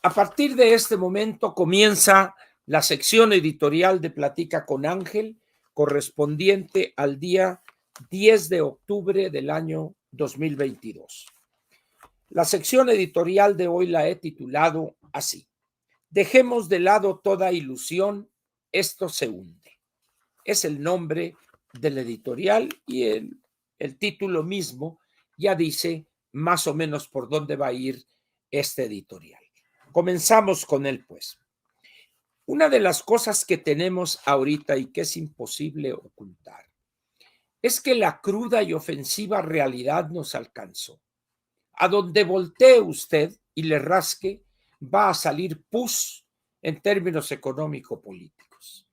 A partir de este momento comienza la sección editorial de Platica con Ángel, correspondiente al día 10 de octubre del año 2022. La sección editorial de hoy la he titulado así: Dejemos de lado toda ilusión, esto se hunde. Es el nombre del editorial y el título mismo ya dice más o menos por dónde va a ir este editorial. Comenzamos con él, pues. Una de las cosas que tenemos ahorita y que es imposible ocultar es que la cruda y ofensiva realidad nos alcanzó. A donde voltee usted y le rasque, va a salir pus en términos económico-políticos.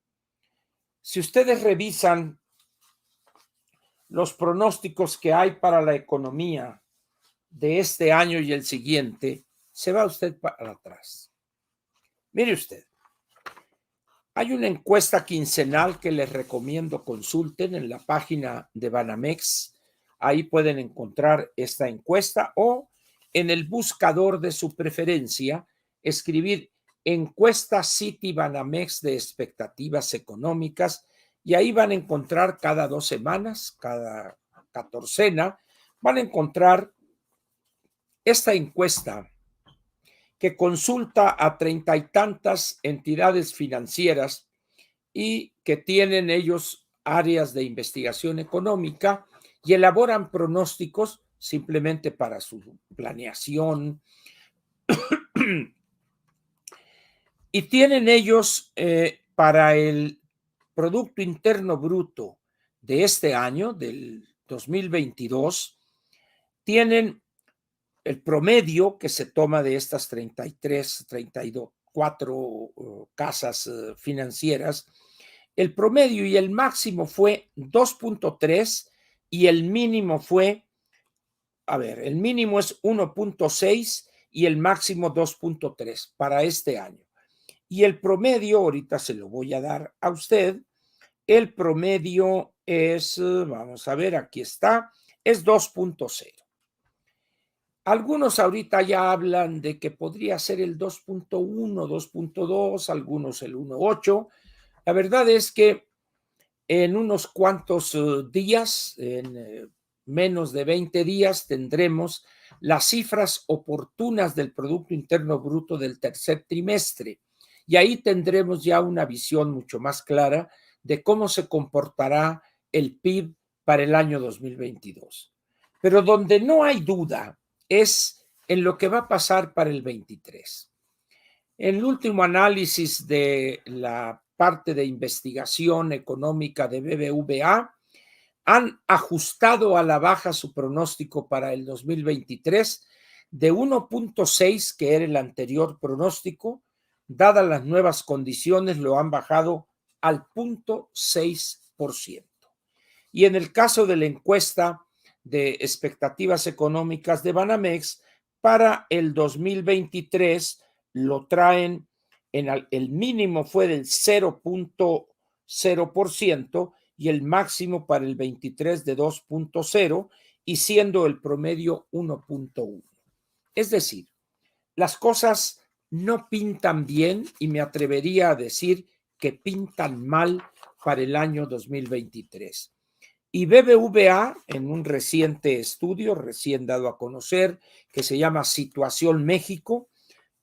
Si ustedes revisan los pronósticos que hay para la economía de este año y el siguiente, se va usted para atrás. Mire usted, hay una encuesta quincenal que les recomiendo consulten en la página de Banamex. Ahí pueden encontrar esta encuesta o en el buscador de su preferencia escribir encuesta City Banamex de expectativas económicas y ahí van a encontrar cada 2 semanas, cada catorcena, van a encontrar esta encuesta que consulta a 30 y tantas entidades financieras y que tienen ellos áreas de investigación económica y elaboran pronósticos simplemente para su planeación. Y tienen ellos para el Producto Interno Bruto de este año, del 2022, tienen el promedio que se toma de estas 33, 34 casas financieras. El promedio y el máximo fue 2.3 y el mínimo fue, el mínimo es 1.6 y el máximo 2.3 para este año. Y el promedio, ahorita se lo voy a dar a usted, el promedio es, vamos a ver, aquí está, es 2.0. Algunos ahorita ya hablan de que podría ser el 2.1, 2.2, algunos el 1.8. La verdad es que en unos cuantos días, en menos de 20 días, tendremos las cifras oportunas del Producto Interno Bruto del tercer trimestre. Y ahí tendremos ya una visión mucho más clara de cómo se comportará el PIB para el año 2022. Pero donde no hay duda es en lo que va a pasar para el 23. En el último análisis de la parte de investigación económica de BBVA, han ajustado a la baja su pronóstico para el 2023 de 1.6, que era el anterior pronóstico. Dadas las nuevas condiciones, lo han bajado al 0.6%. Y en el caso de la encuesta de expectativas económicas de Banamex, para el 2023 lo traen, el mínimo fue del 0.0% y el máximo para el 23 de 2.0 y siendo el promedio 1.1. Es decir, las cosas no pintan bien y me atrevería a decir que pintan mal para el año 2023. Y BBVA, en un reciente estudio, recién dado a conocer, que se llama Situación México,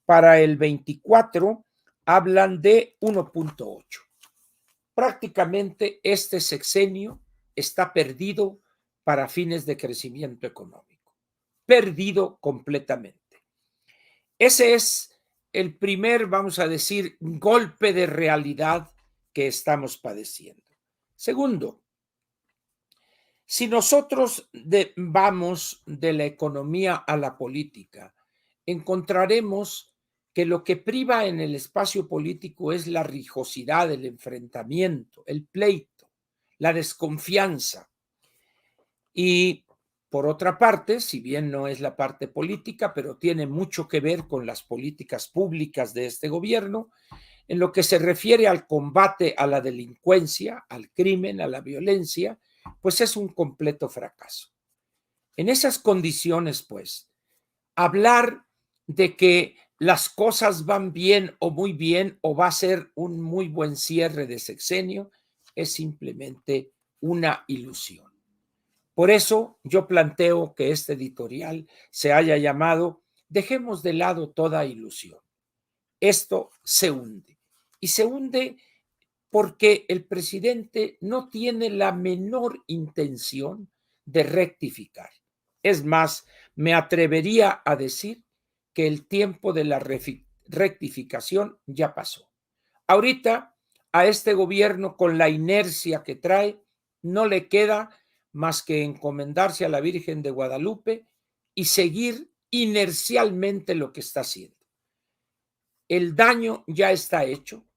para el 24 hablan de 1.8. Prácticamente este sexenio está perdido para fines de crecimiento económico. Perdido completamente. Ese es el primer, vamos a decir, golpe de realidad que estamos padeciendo. Segundo, si nosotros vamos de la economía a la política, encontraremos que lo que priva en el espacio político es la rijosidad, el enfrentamiento, el pleito, la desconfianza. Y por otra parte, si bien no es la parte política, pero tiene mucho que ver con las políticas públicas de este gobierno, en lo que se refiere al combate a la delincuencia, al crimen, a la violencia, pues es un completo fracaso. En esas condiciones, pues, hablar de que las cosas van bien o muy bien o va a ser un muy buen cierre de sexenio, es simplemente una ilusión. Por eso yo planteo que este editorial se haya llamado "Dejemos de lado toda ilusión". Esto se hunde y se hunde porque el presidente no tiene la menor intención de rectificar. Es más, me atrevería a decir que el tiempo de la rectificación ya pasó. Ahorita a este gobierno, con la inercia que trae, no le queda más que encomendarse a la Virgen de Guadalupe y seguir inercialmente lo que está haciendo. El daño ya está hecho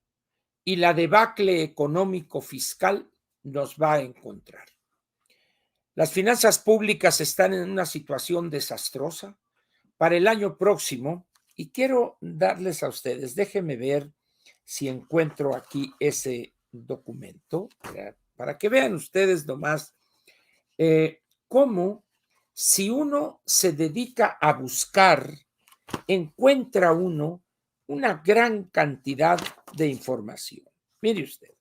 y la debacle económico fiscal nos va a encontrar. Las finanzas públicas están en una situación desastrosa para el año próximo y quiero darles a ustedes, déjenme ver si encuentro aquí ese documento para que vean ustedes nomás cómo si uno se dedica a buscar, encuentra uno una gran cantidad de información. Mire usted,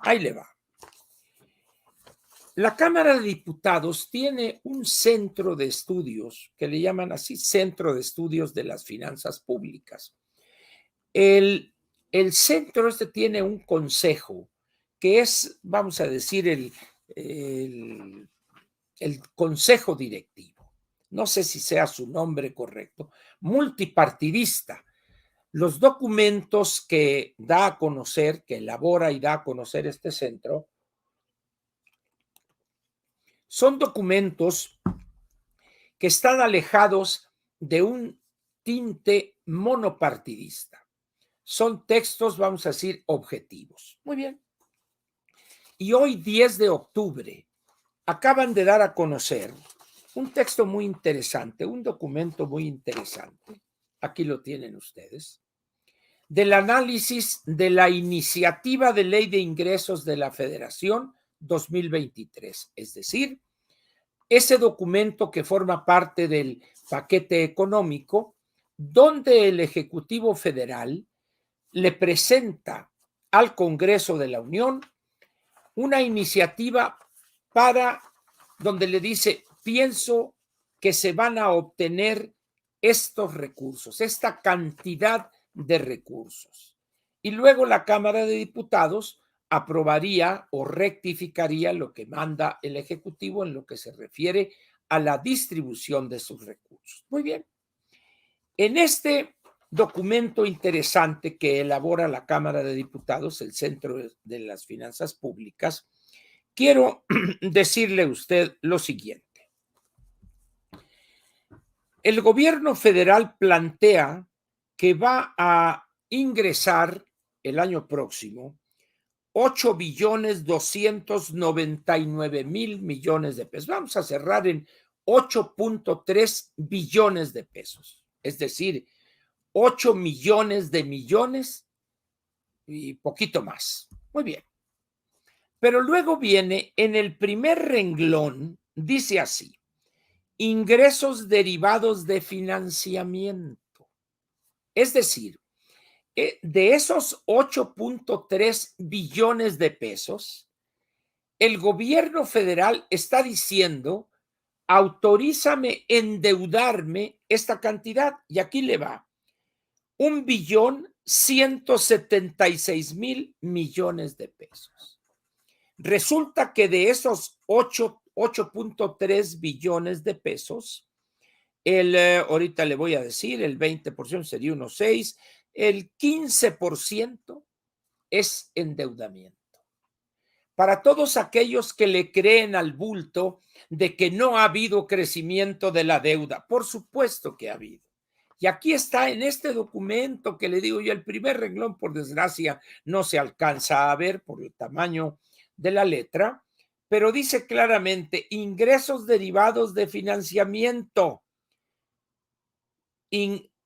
ahí le va. La Cámara de Diputados tiene un centro de estudios que le llaman así, Centro de Estudios de las Finanzas Públicas. El centro este tiene un consejo que es, vamos a decir, el consejo directivo. No sé si sea su nombre correcto, multipartidista. Los documentos que da a conocer, que elabora y da a conocer este centro, son documentos que están alejados de un tinte monopartidista. Son textos, vamos a decir, objetivos. Muy bien. Y hoy, 10 de octubre, acaban de dar a conocer un texto muy interesante, un documento muy interesante. Aquí lo tienen ustedes. Del análisis de la iniciativa de ley de ingresos de la Federación 2023, es decir, ese documento que forma parte del paquete económico, donde el Ejecutivo Federal le presenta al Congreso de la Unión una iniciativa para donde le dice, pienso que se van a obtener estos recursos, esta cantidad de recursos. Y luego la Cámara de Diputados aprobaría o rectificaría lo que manda el Ejecutivo en lo que se refiere a la distribución de sus recursos. Muy bien. En este documento interesante que elabora la Cámara de Diputados, el Centro de las Finanzas Públicas, quiero decirle a usted lo siguiente. El gobierno federal plantea que va a ingresar el año próximo 8,299,000,000,000 de pesos. Vamos a cerrar en 8.3 billones de pesos. Es decir, 8 millones de millones y poquito más. Muy bien. Pero luego viene en el primer renglón, dice así, ingresos derivados de financiamiento. Es decir, de esos 8.3 billones de pesos, el gobierno federal está diciendo, autorízame endeudarme esta cantidad. Y aquí le va, 1,176,000,000,000 de pesos. Resulta que de esos 8.3 billones de pesos, ahorita le voy a decir, el 20% sería unos 6, el 15% es endeudamiento. Para todos aquellos que le creen al bulto de que no ha habido crecimiento de la deuda, por supuesto que ha habido. Y aquí está en este documento que le digo yo, el primer renglón, por desgracia, no se alcanza a ver por el tamaño de la letra, pero dice claramente ingresos derivados de financiamiento,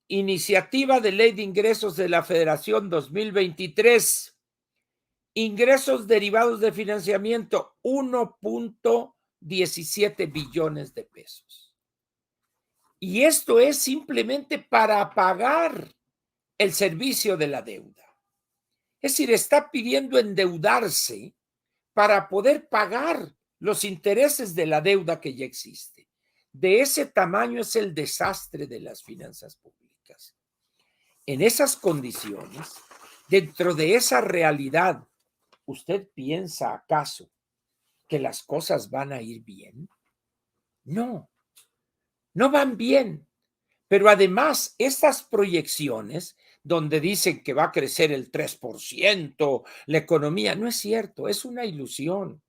iniciativa de ley de ingresos de la Federación 2023, ingresos derivados de financiamiento, 1.17 billones de pesos. Y esto es simplemente para pagar el servicio de la deuda. Es decir, está pidiendo endeudarse para poder pagar los intereses de la deuda que ya existe. De ese tamaño es el desastre de las finanzas públicas. En esas condiciones, dentro de esa realidad, ¿usted piensa acaso que las cosas van a ir bien? No, no van bien. Pero además, estas proyecciones donde dicen que va a crecer el 3%, la economía, no es cierto, es una ilusión.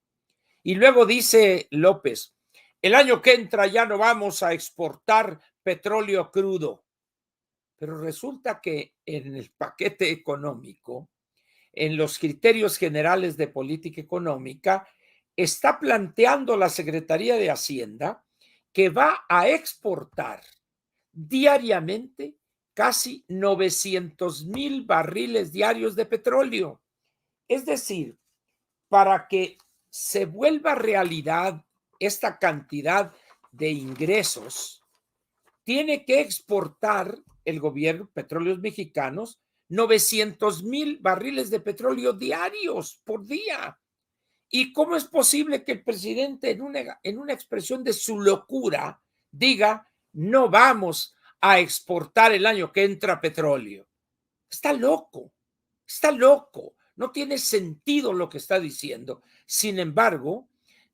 Y luego dice López, el año que entra ya no vamos a exportar petróleo crudo. Pero resulta que en el paquete económico, en los criterios generales de política económica, está planteando la Secretaría de Hacienda que va a exportar diariamente casi 900,000 barriles diarios de petróleo. Es decir, para que se vuelva realidad esta cantidad de ingresos, tiene que exportar el gobierno, Petróleos Mexicanos, 900,000 barriles de petróleo diarios por día. ¿Y cómo es posible que el presidente en una expresión de su locura diga, no vamos a exportar el año que entra petróleo? Está loco, está loco. No tiene sentido lo que está diciendo. Sin embargo,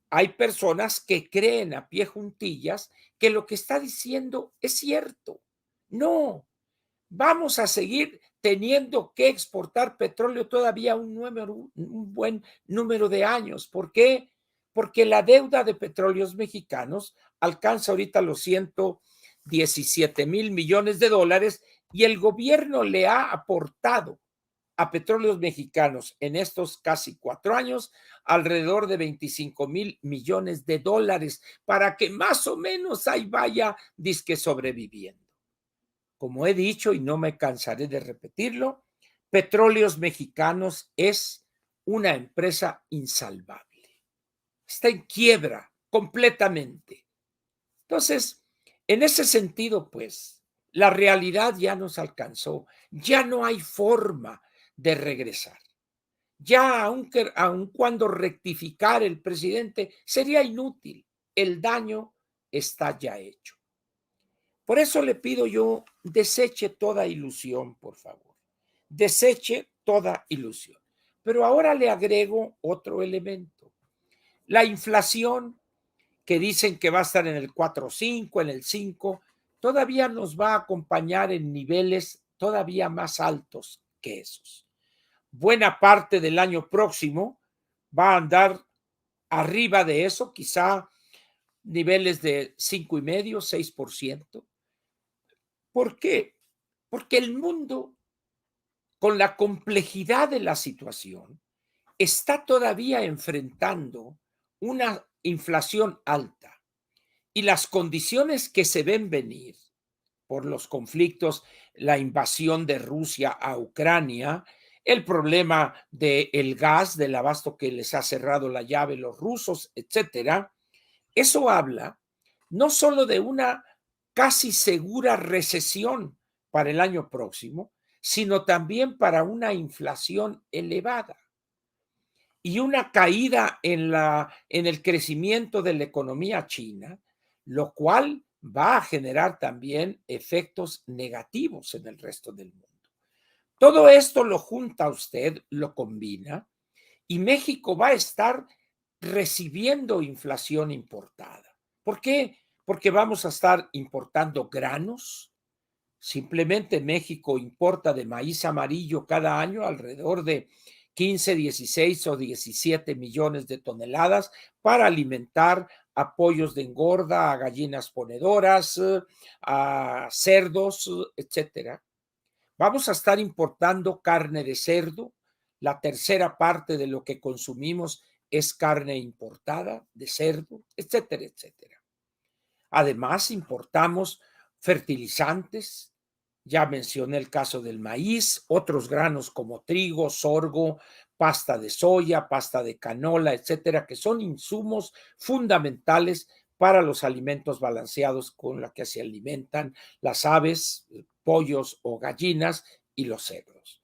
hay personas que creen a pie juntillas que lo que está diciendo es cierto. No, vamos a seguir teniendo que exportar petróleo todavía un buen número de años. ¿Por qué? Porque la deuda de Petróleos Mexicanos alcanza ahorita los 117,000 millones de dólares y el gobierno le ha aportado a Petróleos Mexicanos en estos casi 4 años alrededor de 25,000 millones de dólares para que más o menos ahí vaya disque sobreviviendo. Como he dicho y no me cansaré de repetirlo, Petróleos Mexicanos es una empresa insalvable. Está en quiebra completamente. Entonces, en ese sentido, pues, la realidad ya nos alcanzó. Ya no hay forma de regresar. Ya, aun cuando rectificar el presidente sería inútil. El daño está ya hecho. Por eso le pido yo, deseche toda ilusión, por favor. Deseche toda ilusión. Pero ahora le agrego otro elemento. La inflación, que dicen que va a estar en el 4,5, en el 5, todavía nos va a acompañar en niveles todavía más altos que esos. Buena parte del año próximo va a andar arriba de eso, quizá niveles de 5,5, 6%. ¿Por qué? Porque el mundo, con la complejidad de la situación, está todavía enfrentando una inflación alta y las condiciones que se ven venir por los conflictos, la invasión de Rusia a Ucrania, el problema del gas, del abasto que les ha cerrado la llave los rusos, etcétera. Eso habla no solo de una casi segura recesión para el año próximo, sino también para una inflación elevada y una caída en el crecimiento de la economía china, lo cual va a generar también efectos negativos en el resto del mundo. Todo esto lo junta usted, lo combina, y México va a estar recibiendo inflación importada. ¿Por qué? Porque vamos a estar importando granos. Simplemente México importa de maíz amarillo cada año alrededor de 15, 16 o 17 millones de toneladas para alimentar a pollos de engorda, a gallinas ponedoras, a cerdos, etcétera. Vamos a estar importando carne de cerdo. La tercera parte de lo que consumimos es carne importada de cerdo, etcétera, etcétera. Además, importamos fertilizantes. Ya mencioné el caso del maíz, otros granos como trigo, sorgo, pasta de soya, pasta de canola, etcétera, que son insumos fundamentales para los alimentos balanceados con los que se alimentan las aves, pollos o gallinas y los cerdos.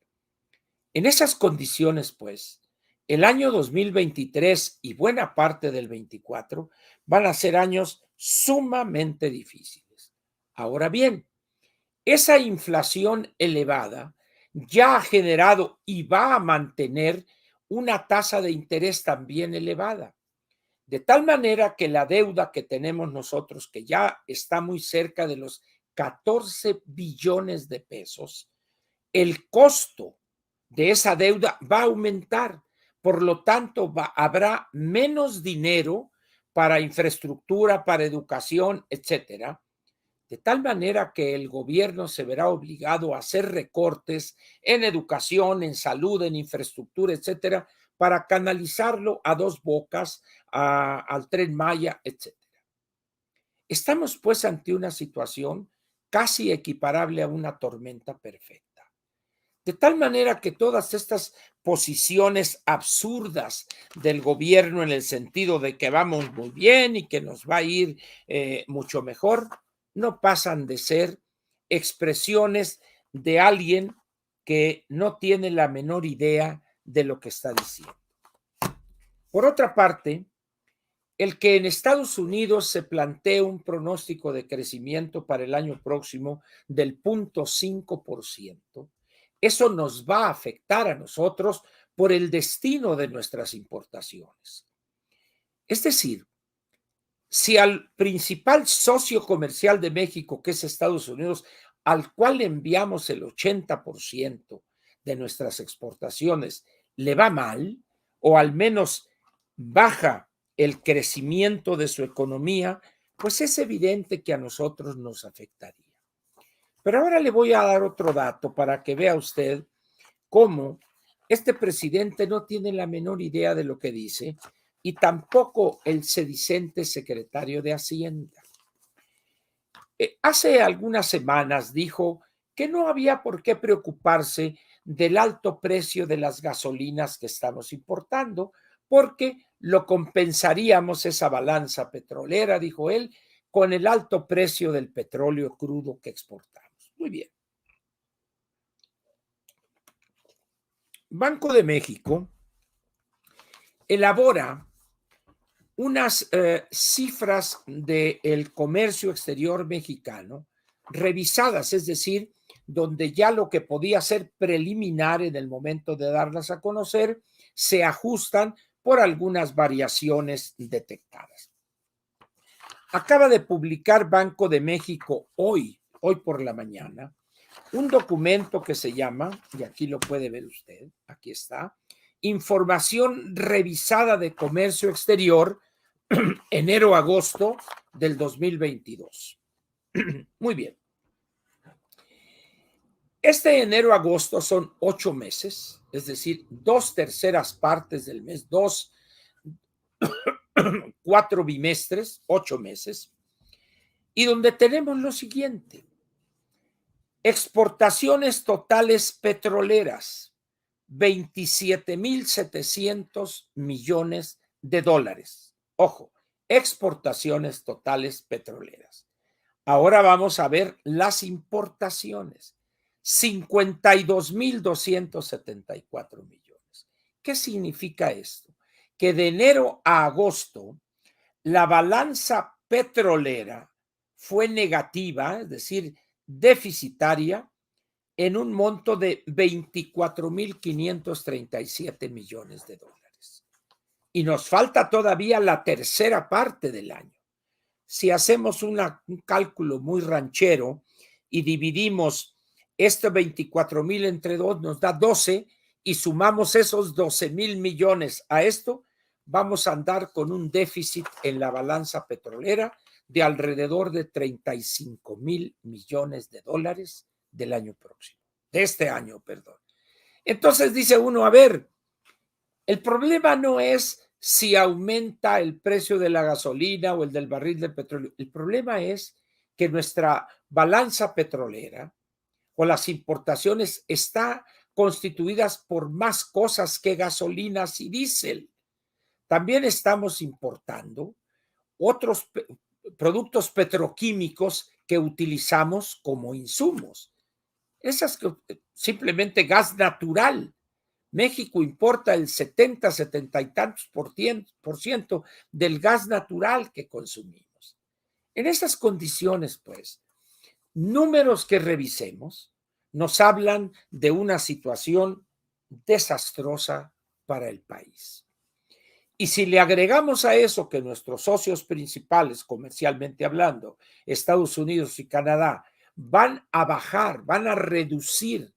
En esas condiciones, pues, el año 2023 y buena parte del 24 van a ser años sumamente difíciles. Ahora bien, esa inflación elevada ya ha generado y va a mantener una tasa de interés también elevada. De tal manera que la deuda que tenemos nosotros, que ya está muy cerca de los 14 billones de pesos, el costo de esa deuda va a aumentar. Por lo tanto, habrá menos dinero para infraestructura, para educación, etcétera. De tal manera que el gobierno se verá obligado a hacer recortes en educación, en salud, en infraestructura, etcétera, para canalizarlo a Dos Bocas, al Tren Maya, etcétera. Estamos pues ante una situación casi equiparable a una tormenta perfecta. De tal manera que todas estas posiciones absurdas del gobierno en el sentido de que vamos muy bien y que nos va a ir mucho mejor, no pasan de ser expresiones de alguien que no tiene la menor idea de lo que está diciendo. Por otra parte, el que en Estados Unidos se plantee un pronóstico de crecimiento para el año próximo del 0.5%, eso nos va a afectar a nosotros por el destino de nuestras importaciones. Es decir, si al principal socio comercial de México, que es Estados Unidos, al cual enviamos el 80% de nuestras exportaciones, le va mal, o al menos baja el crecimiento de su economía, pues es evidente que a nosotros nos afectaría. Pero ahora le voy a dar otro dato para que vea usted cómo este presidente no tiene la menor idea de lo que dice y tampoco el sedicente secretario de Hacienda. Hace algunas semanas dijo que no había por qué preocuparse del alto precio de las gasolinas que estamos importando, porque lo compensaríamos esa balanza petrolera, dijo él, con el alto precio del petróleo crudo que exportamos. Muy bien. Banco de México elabora unas cifras del comercio exterior mexicano revisadas, es decir, donde ya lo que podía ser preliminar en el momento de darlas a conocer se ajustan por algunas variaciones detectadas. Acaba de publicar Banco de México hoy por la mañana, un documento que se llama, y aquí lo puede ver usted, aquí está, Información revisada de comercio exterior enero-agosto del 2022. Muy bien. Este enero-agosto son 8 meses, es decir, 2/3 partes del mes, 4 bimestres, 8 meses, y donde tenemos lo siguiente: exportaciones totales petroleras, 27,700 millones de dólares. Ojo, exportaciones totales petroleras. Ahora vamos a ver las importaciones, 52,274 millones. ¿Qué significa esto? Que de enero a agosto la balanza petrolera fue negativa, es decir, deficitaria, en un monto de 24,537 millones de dólares. Y nos falta todavía la tercera parte del año. Si hacemos un cálculo muy ranchero y dividimos estos 24,000 entre 2, nos da 12, y sumamos esos 12,000 millones a esto, vamos a andar con un déficit en la balanza petrolera de alrededor de 35,000 millones de dólares del año próximo, de este año, perdón. Entonces dice uno, a ver, el problema no es si aumenta el precio de la gasolina o el del barril de petróleo. El problema es que nuestra balanza petrolera o las importaciones está constituidas por más cosas que gasolinas y diésel. También estamos importando otros productos petroquímicos que utilizamos como insumos. Esas que simplemente gas natural. México importa el 70, 70 y tantos por ciento del gas natural que consumimos. En esas condiciones, pues, números que revisemos nos hablan de una situación desastrosa para el país. Y si le agregamos a eso que nuestros socios principales, comercialmente hablando, Estados Unidos y Canadá, van a bajar, van a reducir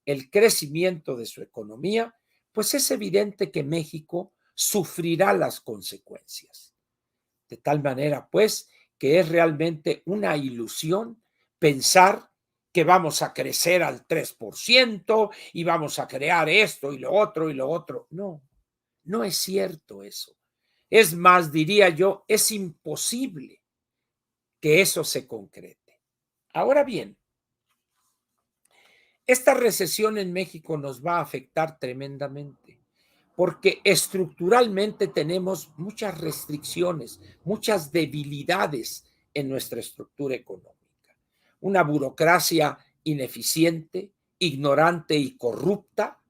el crecimiento de su economía, pues es evidente que México sufrirá las consecuencias. De tal manera, pues, que es realmente una ilusión pensar que vamos a crecer al 3% y vamos a crear esto y lo otro y lo otro. No, no es cierto eso. Es más, diría yo, es imposible que eso se concrete. Ahora bien, esta recesión en México nos va a afectar tremendamente porque estructuralmente tenemos muchas restricciones, muchas debilidades en nuestra estructura económica. Una burocracia ineficiente, ignorante y corrupta.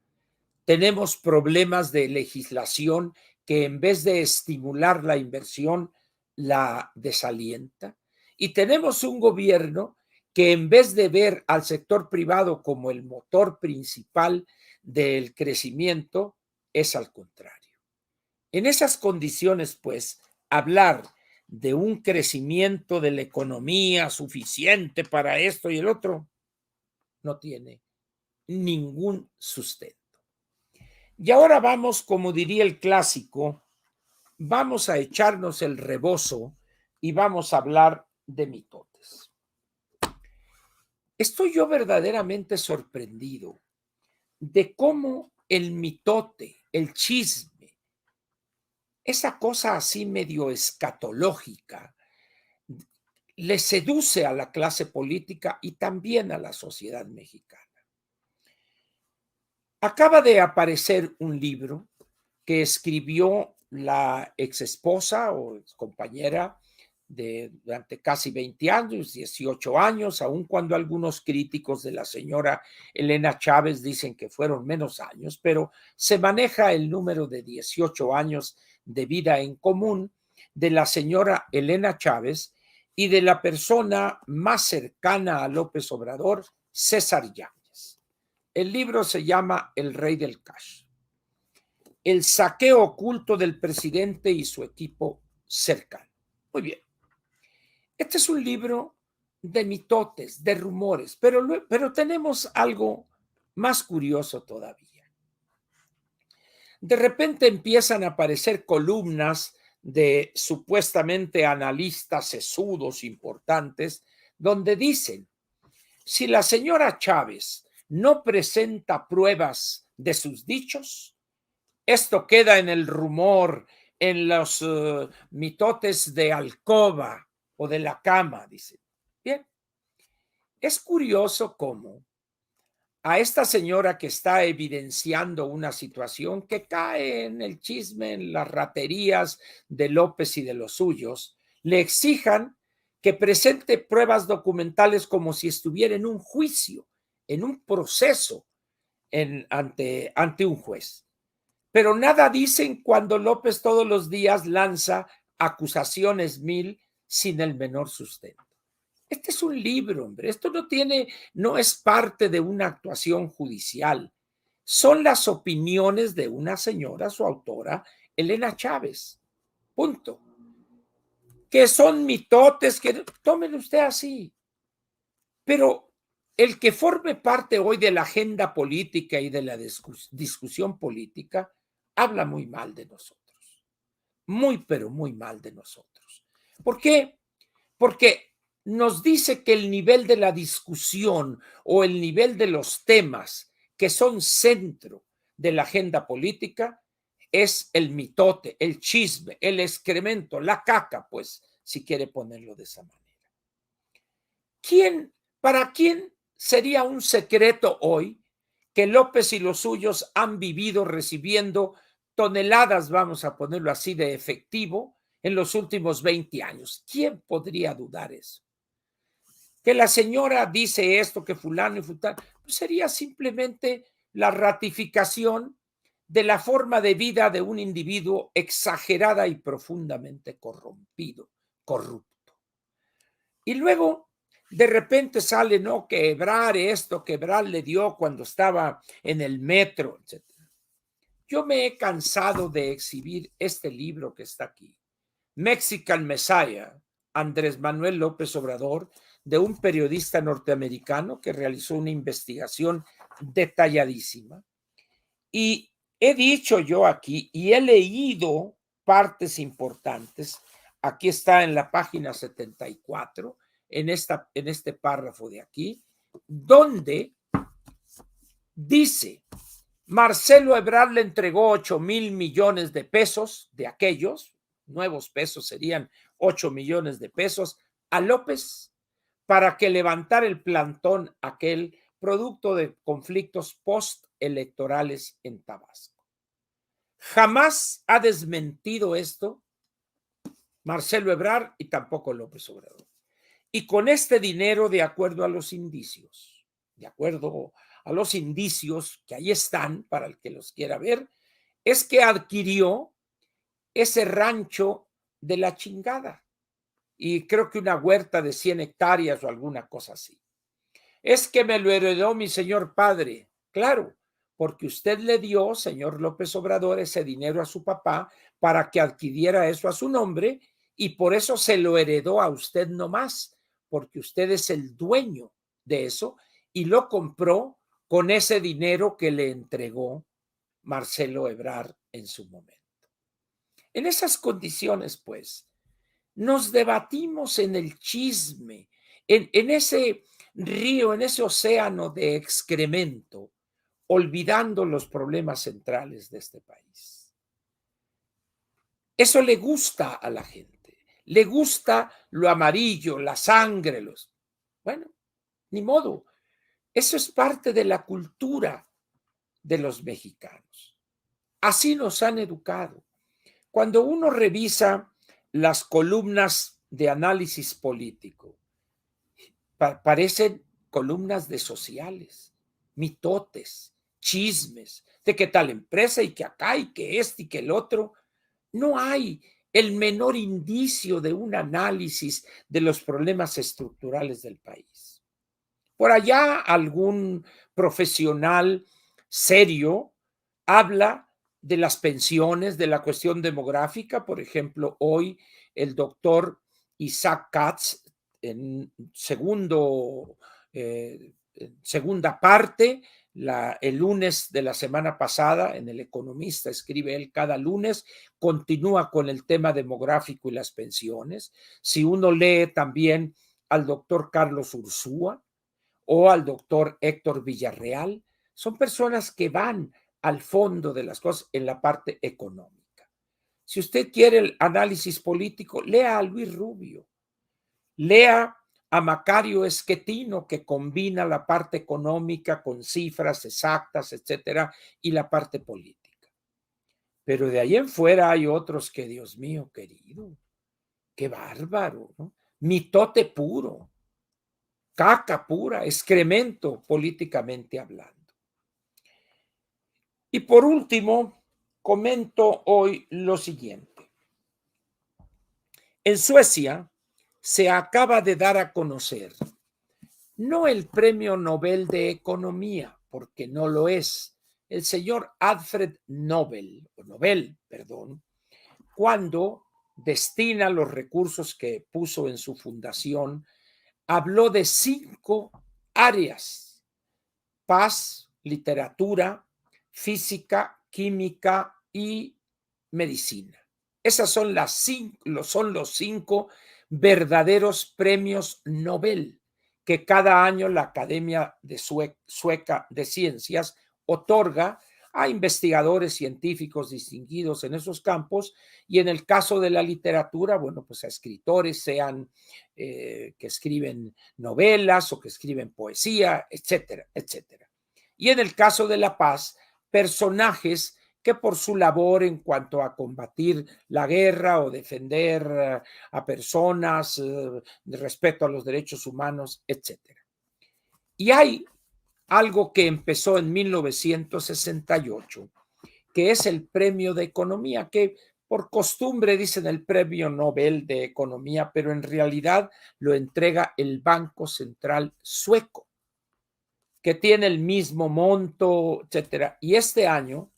Tenemos problemas de legislación que en vez de estimular la inversión, la desalienta. Y tenemos un gobierno que en vez de ver al sector privado como el motor principal del crecimiento, es al contrario. En esas condiciones, pues, hablar de un crecimiento de la economía suficiente para esto y el otro no tiene ningún sustento. Y ahora vamos, como diría el clásico, vamos a echarnos el rebozo y vamos a hablar de mitotes. Estoy yo verdaderamente sorprendido de cómo el mitote, el chisme, esa cosa así medio escatológica, le seduce a la clase política y también a la sociedad mexicana. Acaba de aparecer un libro que escribió la exesposa o compañera durante casi 20 años, 18 años, aun cuando algunos críticos de la señora Elena Chávez dicen que fueron menos años, pero se maneja el número de 18 años de vida en común de la señora Elena Chávez y de la persona más cercana a López Obrador, César Yáñez. El libro se llama El Rey del Cash. El saqueo oculto del presidente y su equipo cercano. Muy bien. Este es un libro de mitotes, de rumores, pero tenemos algo más curioso todavía. De repente empiezan a aparecer columnas de supuestamente analistas sesudos importantes, donde dicen, si la señora Chávez no presenta pruebas de sus dichos, esto queda en el rumor, en los mitotes de alcoba o de la cama, dice. Bien, es curioso cómo a esta señora que está evidenciando una situación que cae en el chisme, en las raterías de López y de los suyos, le exijan que presente pruebas documentales como si estuviera en un juicio, en un proceso ante un juez. Pero nada dicen cuando López todos los días lanza acusaciones mil sin el menor sustento. Este es un libro, hombre. Esto no es parte de una actuación judicial. Son las opiniones de una señora, su autora, Elena Chávez. Punto. Que son mitotes, que tómenlo usted así. Pero el que forme parte hoy de la agenda política y de la discusión política habla muy mal de nosotros. Muy, pero muy mal de nosotros. ¿Por qué? Porque nos dice que el nivel de la discusión o el nivel de los temas que son centro de la agenda política es el mitote, el chisme, el excremento, la caca, pues, si quiere ponerlo de esa manera. ¿Para quién sería un secreto hoy que López y los suyos han vivido recibiendo toneladas, vamos a ponerlo así, de efectivo en los últimos 20 años. ¿Quién podría dudar eso? Que la señora dice esto, que fulano y fulano, pues sería simplemente la ratificación de la forma de vida de un individuo exagerada y profundamente corrompido, corrupto. Y luego, de repente sale, ¿no? Que Ebrard esto, que Ebrard le dio cuando estaba en el metro, etc. Yo me he cansado de exhibir este libro que está aquí, Mexican Messiah, Andrés Manuel López Obrador, de un periodista norteamericano que realizó una investigación detalladísima. Y he dicho yo aquí, y he leído partes importantes, aquí está en la página 74, en este párrafo de aquí, donde dice: Marcelo Ebrard le entregó 8,000 millones de pesos, de aquellos nuevos pesos serían 8 millones de pesos, a López para que levantara el plantón aquel producto de conflictos postelectorales en Tabasco. Jamás ha desmentido esto Marcelo Ebrard y tampoco López Obrador. Y con este dinero, de acuerdo a los indicios, que ahí están para el que los quiera ver, es que adquirió ese rancho de la chingada y creo que una huerta de 100 hectáreas o alguna cosa así. Es que me lo heredó mi señor padre. Claro, porque usted le dio, señor López Obrador, ese dinero a su papá para que adquiriera eso a su nombre y por eso se lo heredó a usted nomás, porque usted es el dueño de eso y lo compró con ese dinero que le entregó Marcelo Ebrard en su momento. En esas condiciones, pues, nos debatimos en el chisme, en ese río, en ese océano de excremento, olvidando los problemas centrales de este país. Eso le gusta a la gente, le gusta lo amarillo, la sangre, bueno, ni modo, eso es parte de la cultura de los mexicanos. Así nos han educado. Cuando uno revisa las columnas de análisis político, parecen columnas de sociales, mitotes, chismes, de que tal empresa y que acá y que este y que el otro. No hay el menor indicio de un análisis de los problemas estructurales del país. Por allá algún profesional serio habla de las pensiones, de la cuestión demográfica. Por ejemplo, hoy el doctor Isaac Katz, en segunda parte, el lunes de la semana pasada, en El Economista, escribe él cada lunes, continúa con el tema demográfico y las pensiones. Si uno lee también al doctor Carlos Ursúa o al doctor Héctor Villarreal, son personas que van al fondo de las cosas en la parte económica. Si usted quiere el análisis político, lea a Luis Rubio, lea a Macario Esquetino, que combina la parte económica con cifras exactas, etcétera, y la parte política. Pero de ahí en fuera hay otros que, Dios mío querido, qué bárbaro, ¿no? Mitote puro, caca pura, excremento políticamente hablando. Y por último, comento hoy lo siguiente. En Suecia se acaba de dar a conocer no el Premio Nobel de Economía, porque no lo es, el señor Alfred Nobel, cuando destina los recursos que puso en su fundación, habló de 5 áreas: paz, literatura, física, química y medicina. Esas son los 5 verdaderos premios Nobel que cada año la Academia Sueca de Ciencias otorga a investigadores científicos distinguidos en esos campos, y en el caso de la literatura, bueno, pues a escritores, sean que escriben novelas o que escriben poesía, etcétera, etcétera. Y en el caso de la paz, personajes que por su labor en cuanto a combatir la guerra o defender a personas, de respeto a los derechos humanos, etcétera. Y hay algo que empezó en 1968, que es el Premio de Economía, que por costumbre dicen el Premio Nobel de Economía, pero en realidad lo entrega el Banco Central Sueco, que tiene el mismo monto, etcétera. Y este año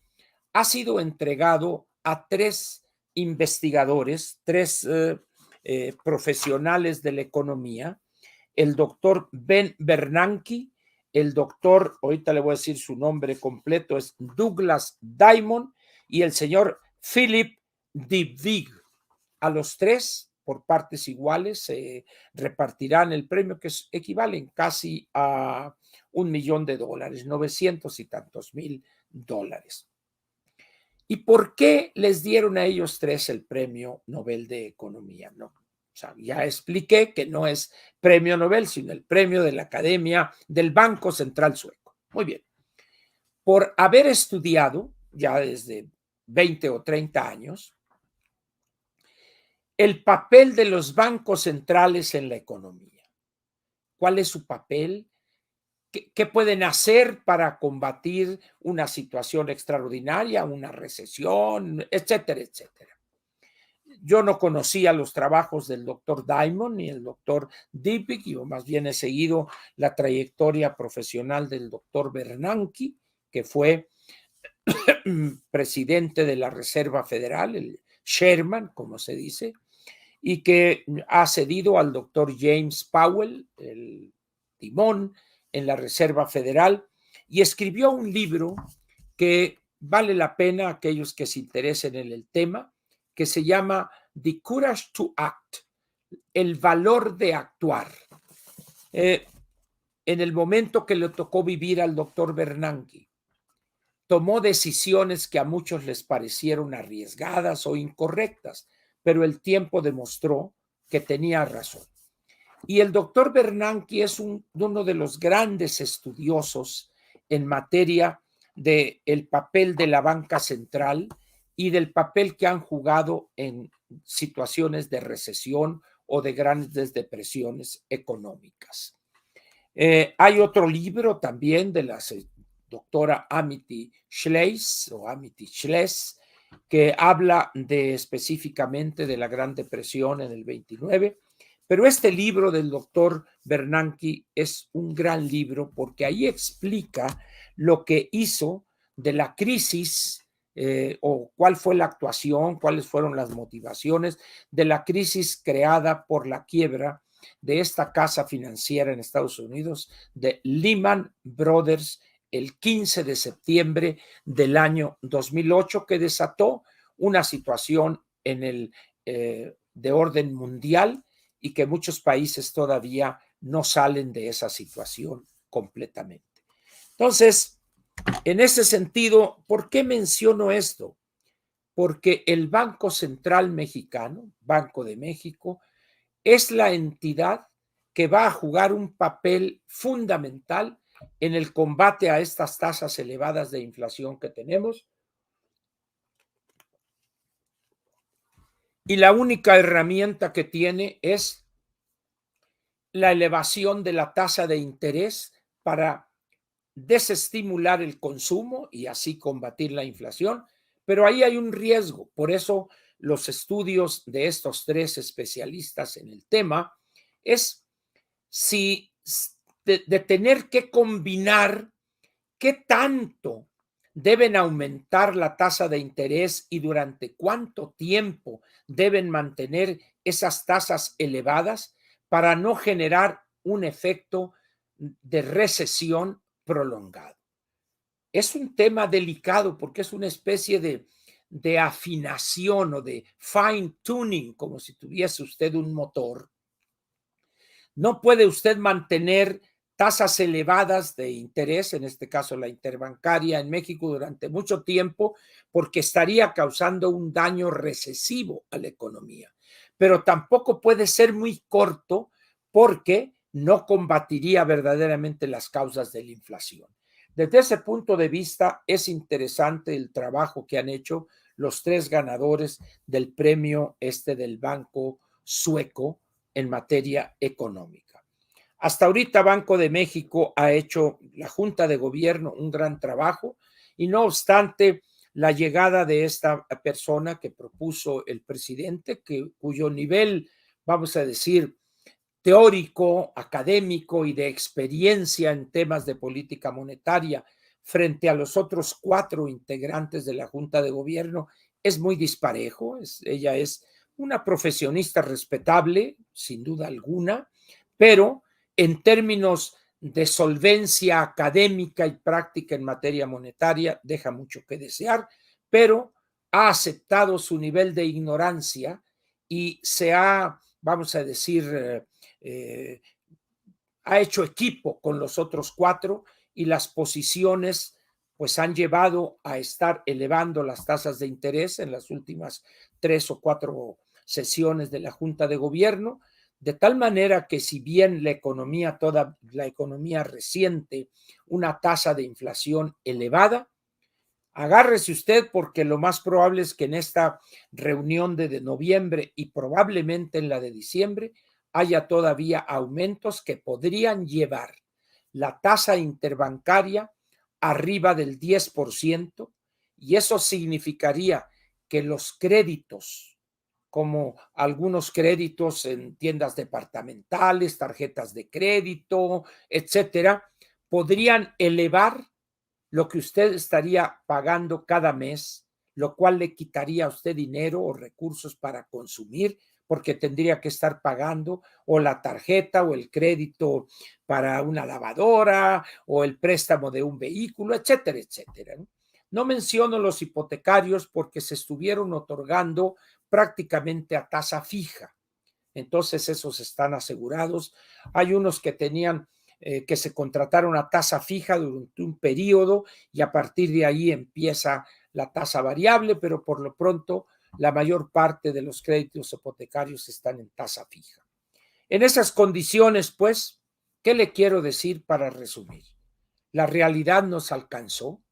ha sido entregado a 3 investigadores, 3 profesionales de la economía, el doctor Ben Bernanke, el doctor, ahorita le voy a decir su nombre completo, es Douglas Diamond, y el señor Philip Dybvig. A los 3, por partes iguales, se repartirán el premio, que equivalen casi a $1,000,000, 900 y tantos mil dólares. ¿Y por qué les dieron a ellos 3 el Premio Nobel de Economía? No, o sea, ya expliqué que no es premio Nobel, sino el premio de la Academia del Banco Central Sueco. Muy bien. Por haber estudiado ya desde 20 o 30 años el papel de los bancos centrales en la economía. ¿Cuál es su papel? ¿Qué pueden hacer para combatir una situación extraordinaria, una recesión, etcétera, etcétera? Yo no conocía los trabajos del doctor Diamond ni el doctor Dybvig, yo más bien he seguido la trayectoria profesional del doctor Bernanke, que fue presidente de la Reserva Federal, el Chairman, como se dice, y que ha cedido al doctor James Powell, el timón en la Reserva Federal, y escribió un libro que vale la pena a aquellos que se interesen en el tema, que se llama The Courage to Act, el valor de actuar. En el momento que le tocó vivir al doctor Bernanke, tomó decisiones que a muchos les parecieron arriesgadas o incorrectas, pero el tiempo demostró que tenía razón. Y el doctor Bernanke es uno de los grandes estudiosos en materia del papel de la banca central y del papel que han jugado en situaciones de recesión o de grandes depresiones económicas. Hay otro libro también de la doctora Amity Schleß, que habla específicamente de la Gran Depresión en el 29, pero este libro del doctor Bernanke es un gran libro porque ahí explica lo que hizo de la crisis o cuál fue la actuación, cuáles fueron las motivaciones de la crisis creada por la quiebra de esta casa financiera en Estados Unidos, de Lehman Brothers, el 15 de septiembre del año 2008, que desató una situación de orden mundial y que muchos países todavía no salen de esa situación completamente. Entonces, en ese sentido, ¿por qué menciono esto? Porque el Banco Central Mexicano, Banco de México, es la entidad que va a jugar un papel fundamental en el combate a estas tasas elevadas de inflación que tenemos. Y la única herramienta que tiene es la elevación de la tasa de interés para desestimular el consumo y así combatir la inflación. Pero ahí hay un riesgo. Por eso los estudios de estos 3 especialistas en el tema es si de tener que combinar qué tanto deben aumentar la tasa de interés y durante cuánto tiempo deben mantener esas tasas elevadas para no generar un efecto de recesión prolongado. Es un tema delicado porque es una especie de afinación o de fine tuning, como si tuviese usted un motor. No puede usted mantener tasas elevadas de interés, en este caso la interbancaria en México, durante mucho tiempo, porque estaría causando un daño recesivo a la economía. Pero tampoco puede ser muy corto porque no combatiría verdaderamente las causas de la inflación. Desde ese punto de vista, es interesante el trabajo que han hecho los tres ganadores del premio del Banco Sueco en materia económica. Hasta ahorita Banco de México ha hecho, la Junta de Gobierno, un gran trabajo, y no obstante la llegada de esta persona que propuso el presidente, cuyo nivel, vamos a decir, teórico, académico y de experiencia en temas de política monetaria frente a los otros 4 integrantes de la Junta de Gobierno es muy disparejo. Ella es una profesionista respetable, sin duda alguna, pero en términos de solvencia académica y práctica en materia monetaria deja mucho que desear, pero ha aceptado su nivel de ignorancia y se ha, vamos a decir, ha hecho equipo con los otros 4 y las posiciones pues han llevado a estar elevando las tasas de interés en las últimas 3 o 4 sesiones de la Junta de Gobierno, de tal manera que si bien toda la economía resiente una tasa de inflación elevada, agárrese usted porque lo más probable es que en esta reunión de noviembre y probablemente en la de diciembre haya todavía aumentos que podrían llevar la tasa interbancaria arriba del 10% y eso significaría que los créditos, como algunos créditos en tiendas departamentales, tarjetas de crédito, etcétera, podrían elevar lo que usted estaría pagando cada mes, lo cual le quitaría a usted dinero o recursos para consumir, porque tendría que estar pagando o la tarjeta o el crédito para una lavadora o el préstamo de un vehículo, etcétera, etcétera. No menciono los hipotecarios porque se estuvieron otorgando prácticamente a tasa fija. Entonces esos están asegurados. Hay unos que tenían que se contrataron a tasa fija durante un periodo y a partir de ahí empieza la tasa variable, pero por lo pronto la mayor parte de los créditos hipotecarios están en tasa fija. En esas condiciones, pues, ¿qué le quiero decir para resumir? La realidad nos alcanzó.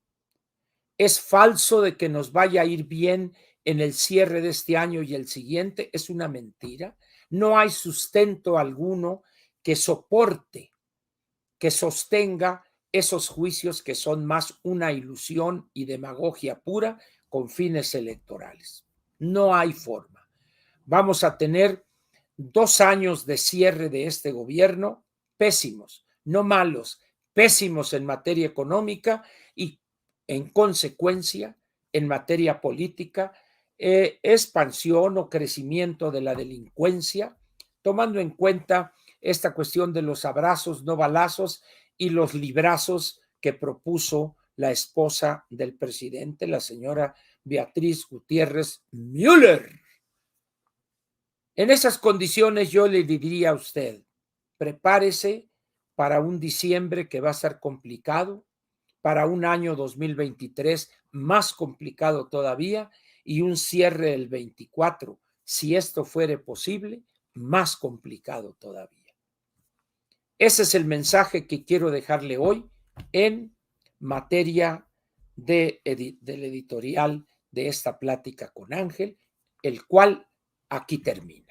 Es falso de que nos vaya a ir bien en el cierre de este año y el siguiente. Es una mentira. No hay sustento alguno que soporte, que sostenga esos juicios que son más una ilusión y demagogia pura con fines electorales. No hay forma. Vamos a tener 2 años de cierre de este gobierno pésimos, no malos, pésimos en materia económica y en consecuencia en materia política, expansión o crecimiento de la delincuencia, tomando en cuenta esta cuestión de los abrazos, no balazos y los librazos que propuso la esposa del presidente, la señora Beatriz Gutiérrez Müller. En esas condiciones yo le diría a usted, prepárese para un diciembre que va a ser complicado, para un año 2023 más complicado todavía y un cierre del 24, si esto fuere posible, más complicado todavía. Ese es el mensaje que quiero dejarle hoy en materia del editorial de esta plática con Ángel, el cual aquí termina.